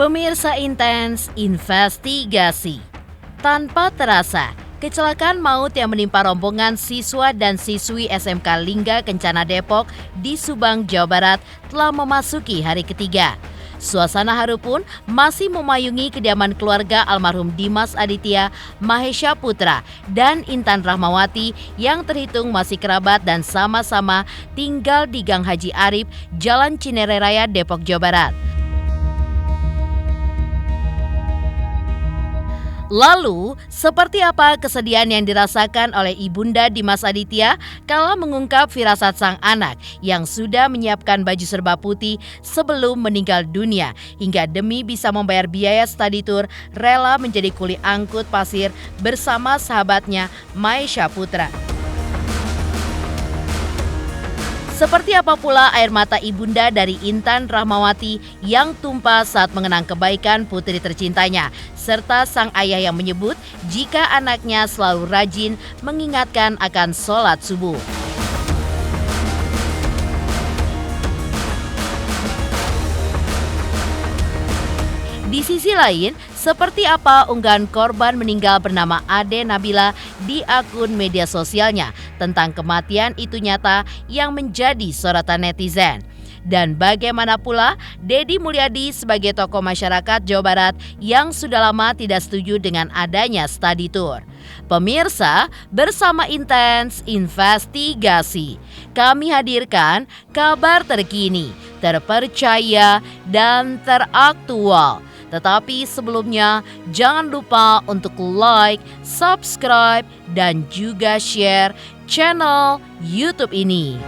Pemirsa Intens Investigasi. Tanpa terasa, kecelakaan maut yang menimpa rombongan siswa dan siswi SMK Lingga Kencana Depok di Subang, Jawa Barat telah memasuki hari ketiga. Suasana haru pun masih memayungi kediaman keluarga almarhum Dimas Aditya, Mahesha Putra, dan Intan Rahmawati yang terhitung masih kerabat dan sama-sama tinggal di Gang Haji Arif, Jalan Cinere Raya, Depok, Jawa Barat. Lalu, seperti apa kesedihan yang dirasakan oleh Ibunda Dimas Aditya kala mengungkap firasat sang anak yang sudah menyiapkan baju serba putih sebelum meninggal dunia hingga demi bisa membayar biaya study tour rela menjadi kuli angkut pasir bersama sahabatnya Mahesha Putra. Seperti apa pula air mata ibunda dari Intan Rahmawati yang tumpah saat mengenang kebaikan putri tercintanya, serta sang ayah yang menyebut jika anaknya selalu rajin mengingatkan akan sholat subuh. Di sisi lain, seperti apa unggahan korban meninggal bernama Ade Nabila di akun media sosialnya tentang kematian itu nyata yang menjadi sorotan netizen. Dan bagaimana pula Deddy Mulyadi sebagai tokoh masyarakat Jawa Barat yang sudah lama tidak setuju dengan adanya study tour. Pemirsa, bersama Intens Investigasi, kami hadirkan kabar terkini, terpercaya, dan teraktual. Tetapi sebelumnya, jangan lupa untuk like, subscribe, dan juga share channel YouTube ini.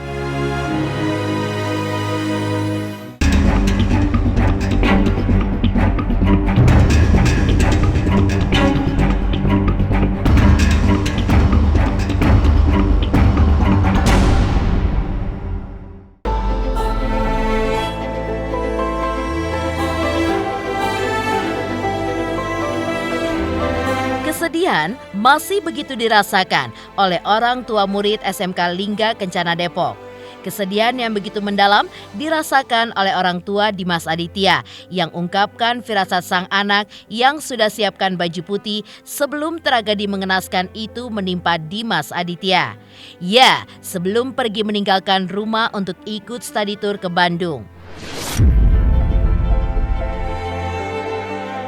Kesedihan masih begitu dirasakan oleh orang tua murid SMK Lingga Kencana Depok. Kesedihan yang begitu mendalam dirasakan oleh orang tua Dimas Aditya yang ungkapkan firasat sang anak yang sudah siapkan baju putih sebelum tragedi mengenaskan itu menimpa Dimas Aditya. Ya, sebelum pergi meninggalkan rumah untuk ikut study tour ke Bandung.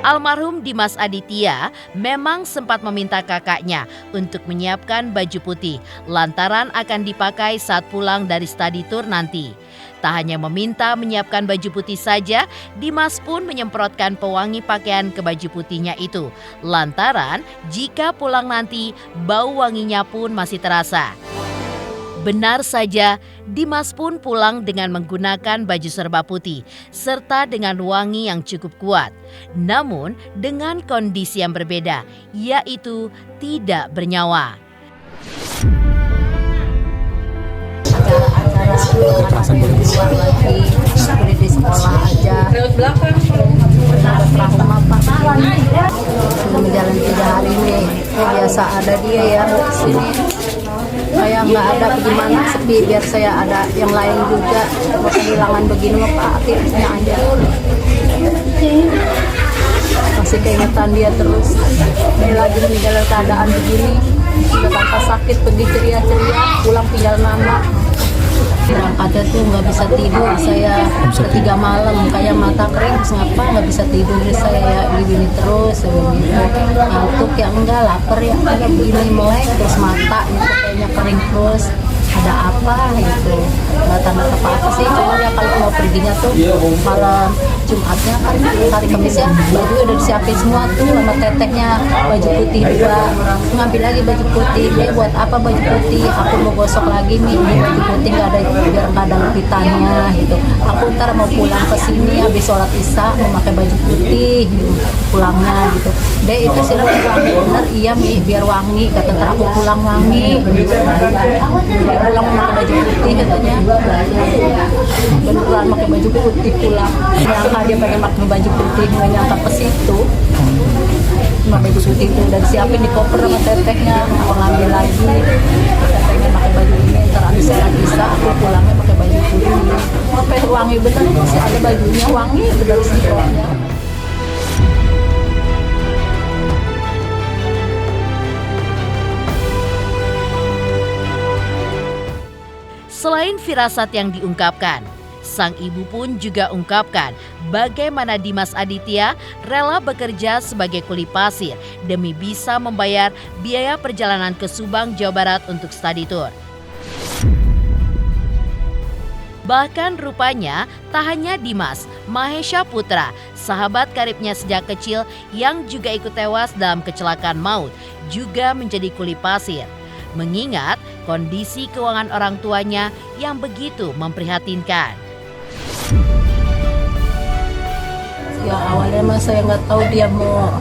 Almarhum Dimas Aditya memang sempat meminta kakaknya untuk menyiapkan baju putih lantaran akan dipakai saat pulang dari study tour nanti. Tak hanya meminta menyiapkan baju putih saja, Dimas pun menyemprotkan pewangi pakaian ke baju putihnya itu. Lantaran jika pulang nanti, bau wanginya pun masih terasa. Benar saja, Dimas pun pulang dengan menggunakan baju serba putih serta dengan wangi yang cukup kuat. Namun dengan kondisi yang berbeda, yaitu tidak bernyawa. Acara keluar lagi, udah di sekolah aja. Lewat belakang. Trauma apa? Belum jalan 3 hari nih. Biasa ada dia ya di sini. Kayak nggak ada gimana, sepi, biar saya ada yang lain juga. Mau kehilangan begini Pak, akhirnya aja. Masih keingetan dia terus. Ini lagi meninggal keadaan begini, sudah tanpa sakit, pergi ceria-ceria, pulang tinggal nama. Berangkatnya tuh nggak bisa tidur, saya 3 malam kayak mata kering, terus ngapa nggak bisa tidur saya ya, begini terus, ngantuk ya enggak, lapar ya enggak, begini melek terus mata itu kayaknya kering terus. Ada apa gitu, nggak tanda apa sih, cuma ya kalau mau perginya tuh malam Jumatnya kan hari Kamisnya baju udah disiapin semua tuh sama tetehnya, baju putih juga, ngambil lagi baju putih. Dia buat apa baju putih, aku mau gosok lagi nih baju putih, nggak ada, biar nggak ada lepitannya gitu. Aku ntar mau pulang ke sini habis sholat isya mau pakai baju putih gitu, pulangnya gitu. Deh itu siram wangi bener, iya Mi, biar wangi, kata ntar aku pulang wangi pulang pakai baju putih katanya. Beneran pakai baju putih pulang. Nyangka dia pengen pakai baju putih, nggak nyangka ke situ. Cuma baju putih itu udah disiapin di koper sama tetehnya. Aku ngambil lagi. Saya pengen pakai baju ini, ntar habis sholat isya aku pulangnya pakai baju putih. Sampai wangi bener, masih ada bajunya wangi bener sih pokoknya. Selain firasat yang diungkapkan, sang ibu pun juga ungkapkan bagaimana Dimas Aditya rela bekerja sebagai kuli pasir demi bisa membayar biaya perjalanan ke Subang, Jawa Barat untuk study tour. Bahkan rupanya tak hanya Dimas, Mahesha Putra, sahabat karibnya sejak kecil yang juga ikut tewas dalam kecelakaan maut, juga menjadi kuli pasir. Mengingat kondisi keuangan orang tuanya yang begitu memprihatinkan. Ya awalnya mah saya nggak tahu dia mau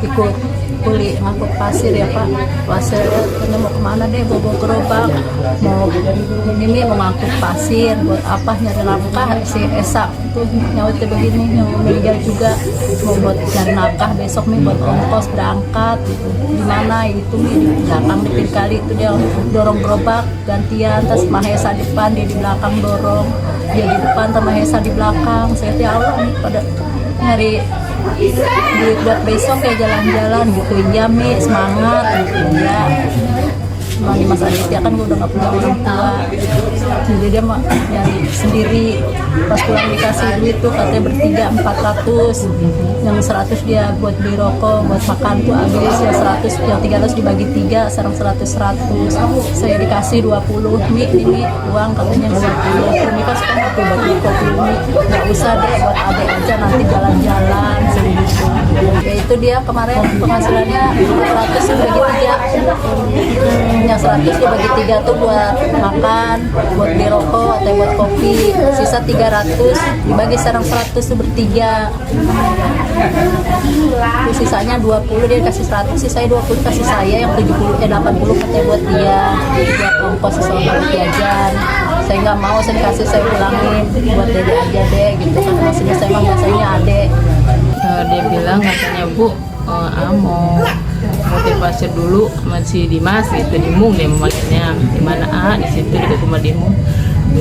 ikut kuli ngangkut pasir ya Pak. Pasir katanya mau kemana deh, bawa gerobak, mau ini mau ngangkut pasir, buat apa nyari nafkah. Si Esa tuh nyautnya begini, yang meninggal juga mau buat nyari nafkah besok nih buat ongkos berangkat gitu. Di mana itu nih di belakang di pinggir kali itu dia dorong gerobak gantian, terus Mahesa depan, dia di belakang dorong, dia di depan sama Mahesa di belakang. Saya tuh Allah nih pada nyari duit buat besok ya jalan-jalan gitu. Iya Mi, semangat gitu ya. Mani Mas Aditya kan udah gak punya orang tua, jadi dia mah nyari sendiri. Pas pulang dikasih duit tuh katanya bertiga 400, yang 100 dia buat beli rokok, buat makan tuh habis, yang 100, yang 300 dibagi 3, sekarang 100. Saya dikasih 20, Mi uang katanya 20. Mi kan sekarang tuh buat beli kopi Mi, gak usah deh buat adek aja nanti jalan-jalan sendiri. Ya itu dia kemarin penghasilannya 100 dibagi 3. Yang 100 dibagi 3 tuh buat makan, buat beli rokok atau buat kopi. Sisa 300 dibagi sekarang 100 tuh bertiga. Terus sisanya 20 dia kasih 100, sisanya 20 kasih saya, yang 80 katanya buat dia, buat ongkos selama jajan. Saya nggak mau, saya dikasih, saya pulangin buat dede aja deh gitu kan, maksudnya saya mah biasanya adek. Dia bilang katanya Bu, mau motivasi dulu sama si Dimas gitu di Mung, dia memanggilnya di mana di situ di rumah di Mung.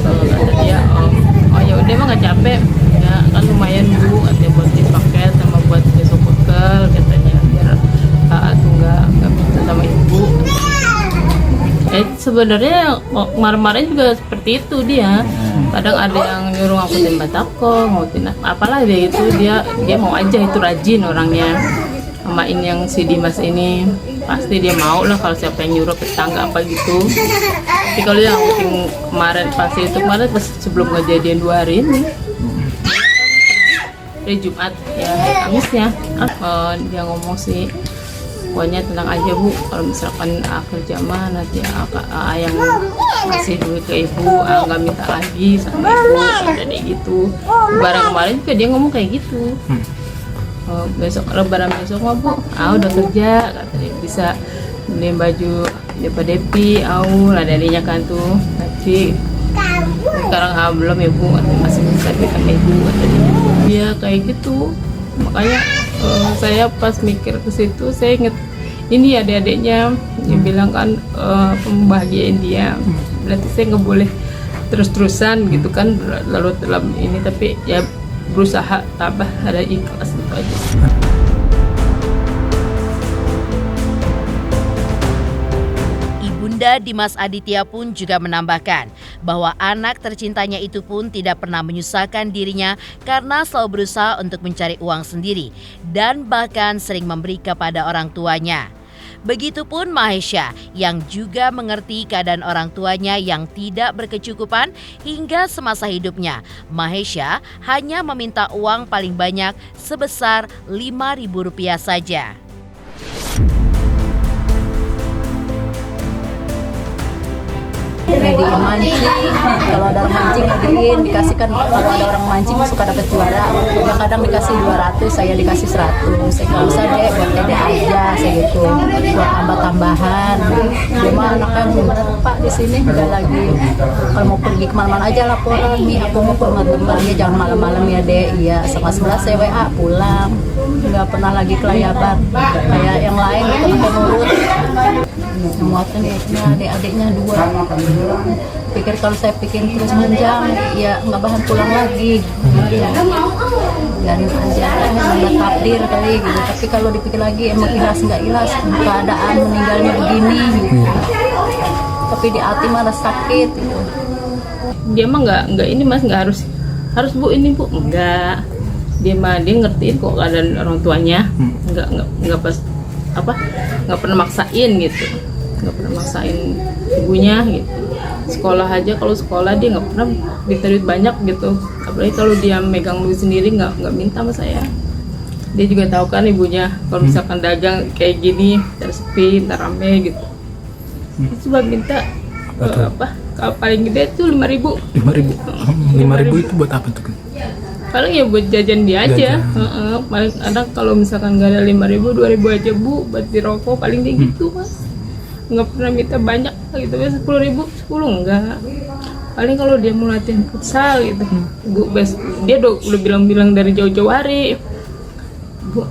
Kata dia oh ya udah mah nggak capek ya kan, lumayan Bu katanya buat di paket sama buat besok bekal katanya, biar tuh nggak minta sama ibu. Sebenarnya kemarin-kemarin juga seperti itu dia. Kadang ada yang nyuruh ngangkutin batako, ngangkutin apalah dia itu, dia mau aja, itu rajin orangnya. Sama ini yang si Dimas ini pasti dia mau lah kalau siapa yang nyuruh tetangga apa gitu. Tapi kalau yang kemarin pasti itu kemarin pas sebelum kejadian 2 hari ini, hari Jumat ya Kamisnya, dia ngomong sih pokoknya tenang aja Bu, kalau misalkan kerja mah nanti yang ngasih duit ke ibu, nggak minta lagi sama ibu, jadi gitu. Lebaran kemarin juga dia ngomong kayak gitu. Besok lebaran besok mah Bu, udah kerja katanya, bisa beli baju depa-depi, lah darinya kan tuh. Tapi sekarang belum ya Bu, masih bisa kita ibu katanya. Dia kayak gitu, makanya saya pas mikir ke situ, saya inget ini adik-adiknya yang bilang kan membahagiain dia. Berarti saya nggak boleh terus-terusan gitu kan, lalu dalam ini, tapi ya berusaha tabah, ada ikhlas gitu aja. Ibunda Dimas Aditya pun juga menambahkan bahwa anak tercintanya itu pun tidak pernah menyusahkan dirinya karena selalu berusaha untuk mencari uang sendiri dan bahkan sering memberi kepada orang tuanya. Begitupun Mahesha yang juga mengerti keadaan orang tuanya yang tidak berkecukupan hingga semasa hidupnya. Mahesha hanya meminta uang paling banyak sebesar Rp5.000 saja. Mediin mancing, kalau ada orang mancing mediin, dikasihkan, kalau ada orang mancing suka dapat juara, ya kadang dikasih 200, saya dikasih 100. Saya nggak usah deh, buat dede aja, saya gitu, buat tambah-tambahan. Cuma anaknya bener Pak di sini udah lagi, kalau mau pergi kemana-mana aja laporan nih, aku mau ke rumah teman, ya jangan malam-malam ya dek, iya setengah 11 saya WA pulang, nggak pernah lagi kelayaban kayak yang lain gitu, pakai nurut. Muatnya adik-adiknya 2. Pikir kalau saya bikin terus panjang, ya nggak bahan pulang lagi. Biarin aja, nggak takdir kali gitu. Tapi kalau dipikir lagi emang ikhlas nggak ikhlas, keadaan meninggalnya begini. Gitu. Tapi di hati malah sakit. Gitu. dia mah nggak ini mas, nggak harus bu ini bu, enggak. Dia ngertiin kok keadaan orang tuanya, nggak pas nggak pernah maksain gitu, nggak pernah maksain ibunya gitu. Sekolah aja, kalau sekolah dia nggak pernah minta duit banyak gitu, apalagi kalau dia megang duit sendiri nggak minta sama saya. Dia juga tahu kan ibunya kalau misalkan dagang kayak gini ntar sepi, ntar rame gitu. Dia cuma minta kalau paling gede tuh 5.000. 5.000 itu buat apa tuh? Paling ya buat jajan dia aja. Paling ada kalau misalkan nggak ada 5.000, 2.000 aja bu buat di rokok, paling dia gitu mas. Nggak pernah minta banyak gitu, 10.000, 10 enggak. Paling kalau dia mau latihan futsal gitu, bu dia udah bilang dari jauh-jauh hari, bu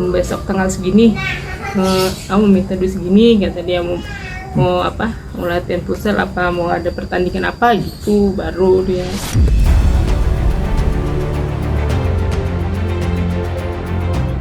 besok tanggal segini kamu minta duit segini, kata dia mau latihan futsal apa, mau ada pertandingan apa gitu, baru dia.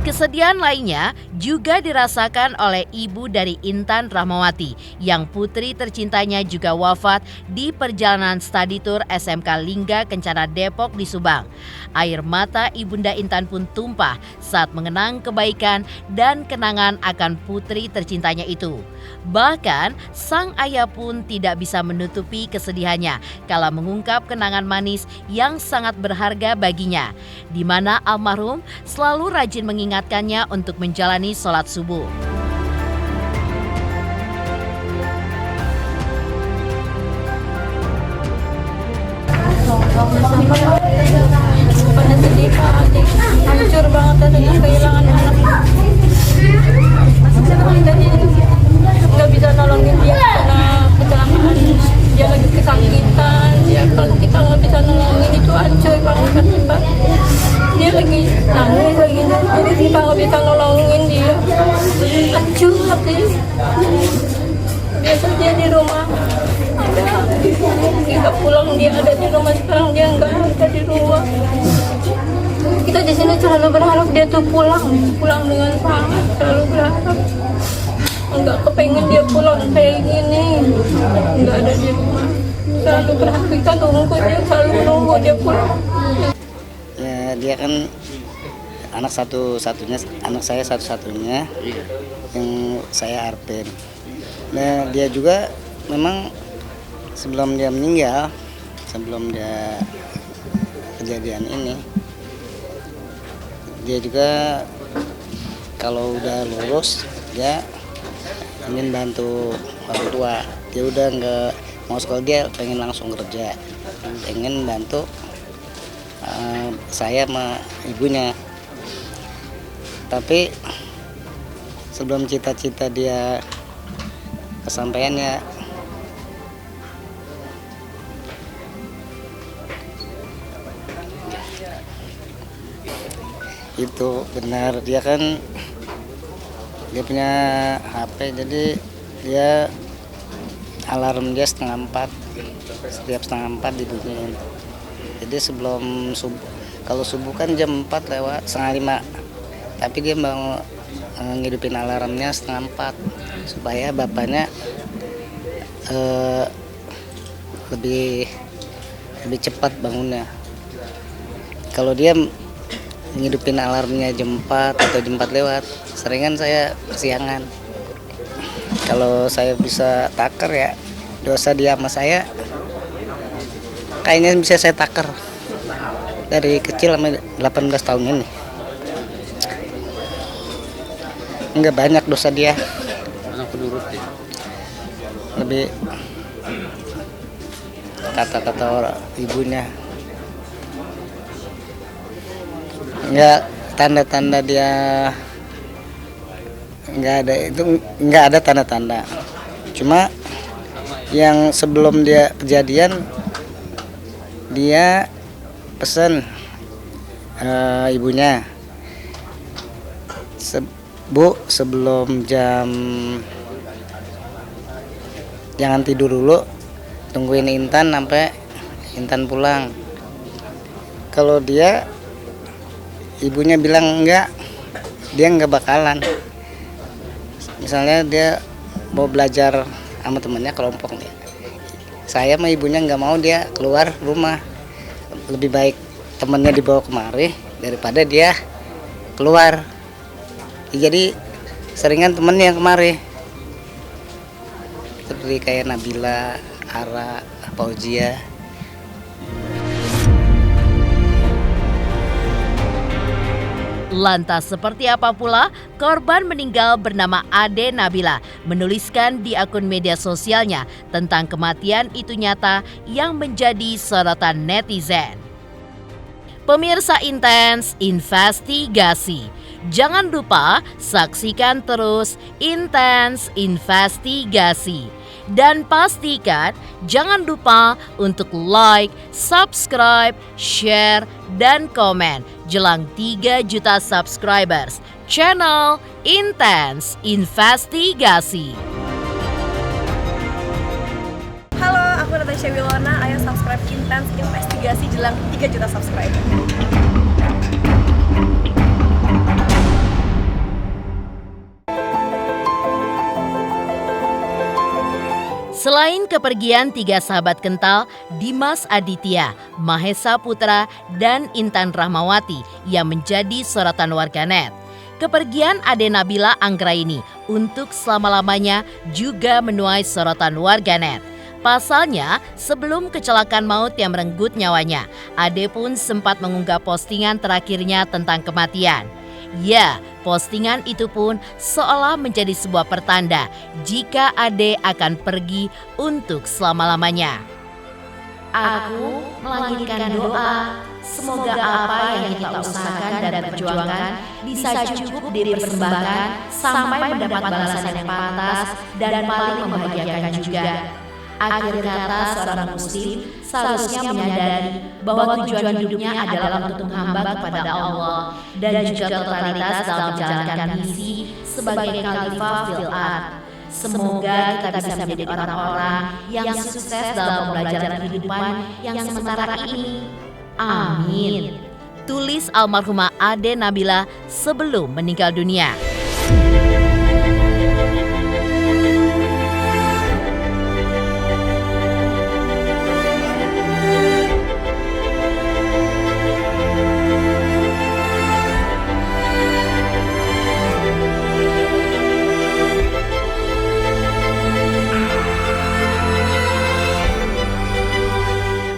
Kesedihan lainnya juga dirasakan oleh ibu dari Intan Rahmawati yang putri tercintanya juga wafat di perjalanan study tour SMK Lingga Kencana Depok di Subang. Air mata ibunda Intan pun tumpah saat mengenang kebaikan dan kenangan akan putri tercintanya itu. Bahkan sang ayah pun tidak bisa menutupi kesedihannya kala mengungkap kenangan manis yang sangat berharga baginya, di mana almarhum selalu rajin mengingatkannya untuk menjalani sholat subuh. Pada sedih Pak, hancur banget dengan kehilangan anak. Jadi nggak bisa nolongin dia karena kecelakaan, dia lagi kesakitan. Ya kalau kita nggak bisa nolongin itu hancur banget Pak. Dia lagi nangis lagi, jadi kita nggak bisa nolongin dia, hancur hati. Biasa dia di rumah ada, kita pulang dia ada di rumah, sekarang dia nggak ada di rumah. Kita di sini selalu berharap dia tuh pulang dengan selamat, selalu berharap. Nggak kepengen dia pulang kayak gini, nggak ada di rumah. Selalu berharap, kita nunggu dia, selalu nunggu dia pulang. Ya dia kan anak saya satu-satunya yang saya arpen. Nah dia juga memang sebelum dia meninggal, sebelum dia kejadian ini, dia juga kalau udah lulus dia ingin bantu orang tua. Dia udah nggak mau sekolah, dia pengen langsung kerja, pengen bantu saya sama ibunya. Tapi sebelum cita-cita dia kesampaiannya, itu benar dia kan dia punya HP, jadi dia alarm dia 3:30, setiap 3:30 dibunyiin. Jadi sebelum subuh, kalau subuh kan jam 4 lewat 4:30, tapi dia mau ngidupin alarmnya 3:30 supaya bapaknya lebih cepat bangunnya. Kalau dia ngidupin alarmnya jam 4 atau jam 4 lewat, seringan saya kesiangan. Kalau saya bisa taker ya, dosa dia sama saya kayaknya bisa saya taker dari kecil sampai 18 tahun ini. Enggak banyak dosa dia. Anak penurut ya. Lebih kata-kata orang ibunya. Enggak, tanda-tanda dia enggak ada, itu enggak ada tanda-tanda. Cuma yang sebelum dia kejadian dia pesan ibunya, Bu, sebelum jam jangan tidur dulu, tungguin Intan sampai Intan pulang. Kalau dia, ibunya bilang enggak, dia enggak bakalan. Misalnya dia mau belajar sama temennya kelompok nih, saya sama ibunya nggak mau dia keluar rumah. Lebih baik temennya dibawa kemari daripada dia keluar. Jadi seringan temennya yang kemari. Seperti kayak Nabila, Ara, Fauzia. Lantas seperti apa pula korban meninggal bernama Ade Nabila menuliskan di akun media sosialnya tentang kematian itu nyata yang menjadi sorotan netizen. Pemirsa Intens Investigasi, jangan lupa saksikan terus Intens Investigasi. Dan pastikan jangan lupa untuk like, subscribe, share, dan komen jelang 3 juta subscribers channel Intens Investigasi. Halo, aku Natasha Wilona. Ayo subscribe Intens Investigasi jelang 3 juta subscriber. Selain kepergian 3 sahabat kental, Dimas Aditya, Mahesa Putra, dan Intan Rahmawati yang menjadi sorotan warganet. Kepergian Ade Nabila Anggraini untuk selama-lamanya juga menuai sorotan warganet. Pasalnya, sebelum kecelakaan maut yang merenggut nyawanya, Ade pun sempat mengunggah postingan terakhirnya tentang kematian. Ya, postingan itu pun seolah menjadi sebuah pertanda jika Ade akan pergi untuk selama-lamanya. Aku melangitkan doa, semoga apa yang kita usahakan dan perjuangkan bisa cukup dipersembahkan sampai mendapat balasan yang pantas dan paling membahagiakan juga. Akhir kata seorang muslim seharusnya menyadari bahwa tujuan hidupnya adalah untuk menghamba kepada Allah dan juga totalitas dalam menjalankan misi sebagai khalifah fil ard. Semoga kita bisa menjadi orang-orang yang sukses dalam pembelajaran kehidupan yang sementara ini. Amin. Tulis almarhumah Ade Nabila sebelum meninggal dunia.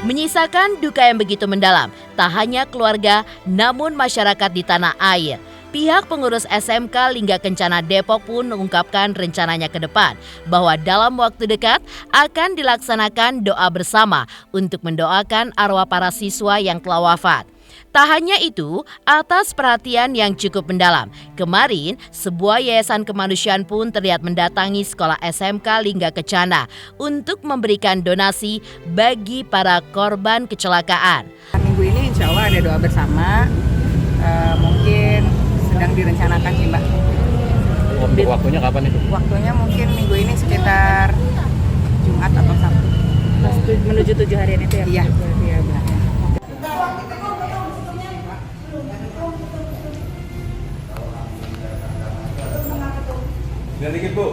Menyisakan duka yang begitu mendalam, tak hanya keluarga, namun masyarakat di tanah air. Pihak pengurus SMK Lingga Kencana Depok pun mengungkapkan rencananya ke depan bahwa dalam waktu dekat akan dilaksanakan doa bersama untuk mendoakan arwah para siswa yang telah wafat. Tak hanya itu, atas perhatian yang cukup mendalam, kemarin sebuah yayasan kemanusiaan pun terlihat mendatangi sekolah SMK Lingga Kencana untuk memberikan donasi bagi para korban kecelakaan. Minggu ini insya Allah ada doa bersama, mungkin sedang direncanakan sih Mbak. Waktunya kapan itu? Waktunya mungkin minggu ini sekitar Jumat atau Sabtu. Menuju 7 harian itu ya? Iya. Iya, Mbak. Biar dikit, Bu.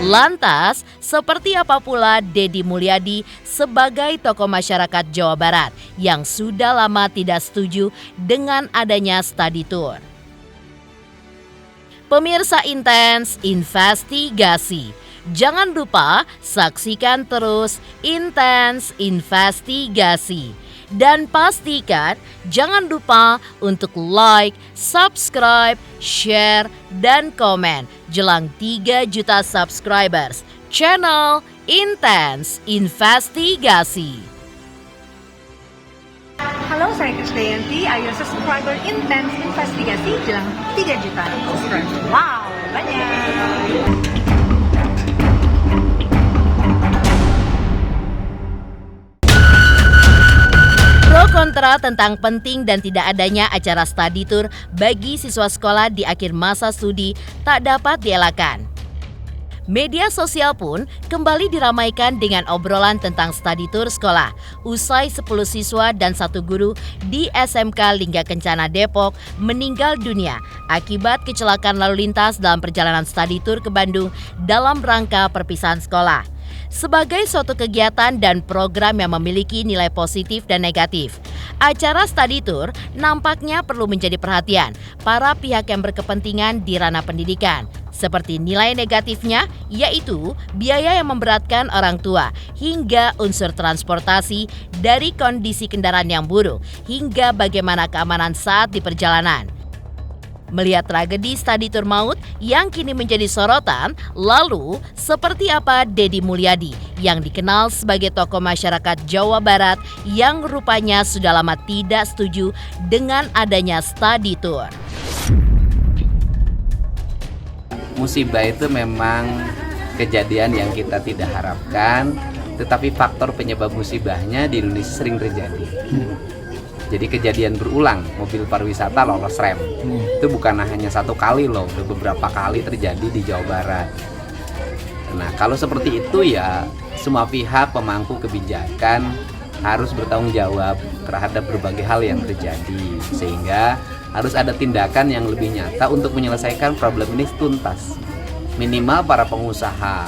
Lantas, seperti apa pula Deddy Mulyadi sebagai tokoh masyarakat Jawa Barat yang sudah lama tidak setuju dengan adanya study tour? Pemirsa Intens Investigasi, jangan lupa saksikan terus Intens Investigasi. Dan pastikan jangan lupa untuk like, subscribe, share, dan komen jelang 3 juta subscribers channel Intens Investigasi. Halo, saya Krisdayanti. Ayo subscriber Intens Investigasi jelang 3 juta subscriber. Wow, banyak. Pro kontra tentang penting dan tidak adanya acara study tour bagi siswa sekolah di akhir masa studi tak dapat dielakkan. Media sosial pun kembali diramaikan dengan obrolan tentang study tour sekolah. Usai 10 siswa dan 1 guru di SMK Lingga Kencana Depok meninggal dunia akibat kecelakaan lalu lintas dalam perjalanan study tour ke Bandung dalam rangka perpisahan sekolah. Sebagai suatu kegiatan dan program yang memiliki nilai positif dan negatif, acara study tour nampaknya perlu menjadi perhatian para pihak yang berkepentingan di ranah pendidikan. Seperti nilai negatifnya, yaitu biaya yang memberatkan orang tua, hingga unsur transportasi dari kondisi kendaraan yang buruk, hingga bagaimana keamanan saat di perjalanan. Melihat tragedi study tour maut yang kini menjadi sorotan, lalu seperti apa Deddy Mulyadi yang dikenal sebagai tokoh masyarakat Jawa Barat yang rupanya sudah lama tidak setuju dengan adanya study tour? Musibah itu memang kejadian yang kita tidak harapkan, tetapi faktor penyebab musibahnya di Indonesia sering terjadi. Jadi kejadian berulang, mobil pariwisata lolos rem. Itu bukan hanya 1 kali loh, udah beberapa kali terjadi di Jawa Barat. Nah, kalau seperti itu ya semua pihak pemangku kebijakan harus bertanggung jawab terhadap berbagai hal yang terjadi. Sehingga harus ada tindakan yang lebih nyata untuk menyelesaikan problem ini tuntas. Minimal para pengusaha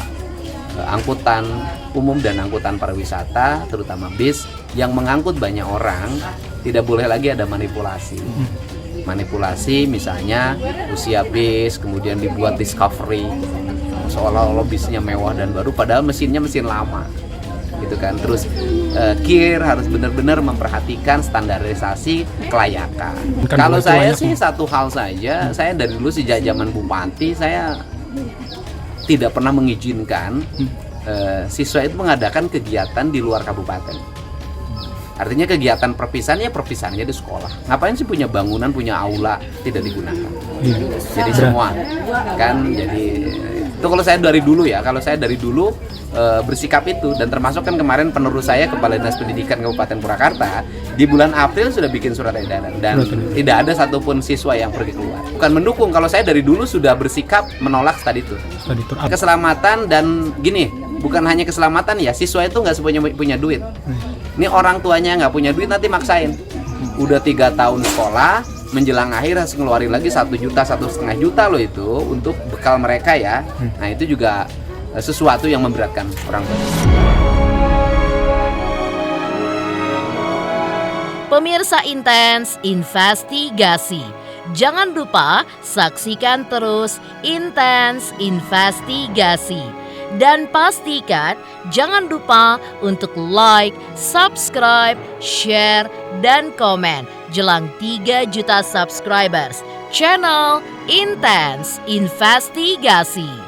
angkutan umum dan angkutan pariwisata, terutama bis yang mengangkut banyak orang, tidak boleh lagi ada manipulasi. Manipulasi misalnya usia bis, kemudian dibuat discovery, seolah-olah bisnya mewah dan baru, padahal mesinnya mesin lama. Gitu kan. Terus KIR harus benar-benar memperhatikan standarisasi kelayakan. Kalau saya sih satu hal saja, saya dari dulu sejak zaman Bupati, saya tidak pernah mengizinkan siswa itu mengadakan kegiatan di luar kabupaten. Artinya kegiatan perpisahannya di sekolah. Ngapain sih punya bangunan, punya aula tidak digunakan? Jadi semua kan, jadi itu kalau saya dari dulu bersikap itu, dan termasuk kan kemarin penerus saya Kepala Dinas Pendidikan Kabupaten Purwakarta di bulan April sudah bikin surat edaran dan tidak ada satupun siswa yang pergi keluar. Bukan mendukung, kalau saya dari dulu sudah bersikap menolak study tour. Keselamatan dan gini, bukan hanya keselamatan ya, siswa itu nggak semuanya punya duit. Ini orang tuanya nggak punya duit nanti maksain. Udah 3 tahun sekolah, menjelang akhir harus ngeluarin lagi 1 juta, 1,5 juta loh itu untuk bekal mereka ya. Nah itu juga sesuatu yang memberatkan orang tua. Pemirsa Intens Investigasi, jangan lupa saksikan terus Intens Investigasi. Dan pastikan jangan lupa untuk like, subscribe, share, dan komen jelang 3 juta subscribers channel Intens Investigasi.